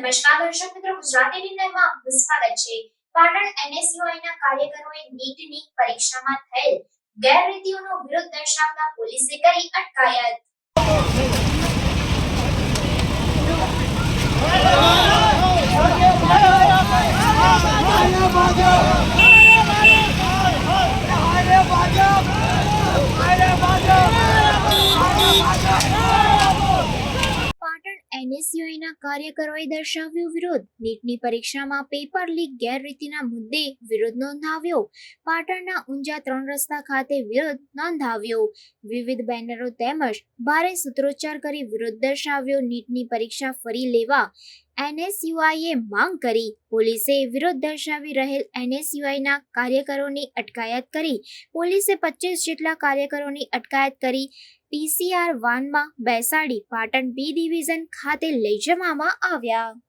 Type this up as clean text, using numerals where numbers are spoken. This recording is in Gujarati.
નમસ્કાર દર્શક મિત્રો, ગુજરાતી નિર્ણયમાં આપનું સ્વાગત છે. પાટણ એનએસયુઆઈના કાર્યકરોએ નીટની પરીક્ષામાં થયેલ ગેરરીતિઓનો વિરોધ દર્શાવતા પોલીસે કરી અટકાયત. પાટણ એનએસયુઆઈના કાર્યકરોએ દર્શાવ્યો વિરોધ. નીટની પરીક્ષામાં પેપર લીક ગેરરીતિના મુદ્દે વિરોધ નોંધાવ્યો. પાટણના ઊંઝા 3 રસ્તા ખાતે વિરોધ નોંધાવ્યો. વિવિધ બેનરો તેમજ ભારે સૂત્રોચ્ચાર કરી વિરોધ દર્શાવ્યો. નીટની પરીક્ષા ફરી લેવા એનએસયુઆઈએ માંગ કરી. પોલીસે વિરોધ દર્શાવી રહેલ એનએસયુઆઈના કાર્યકરોની અટકાયત કરી. પોલીસે 25 જેટલા કાર્યકરોની અટકાયત કરી પીસીઆર વાનમાં બેસાડી પાટણ બી ડિવિઝન ખાતે લઈ જવામાં આવ્યા.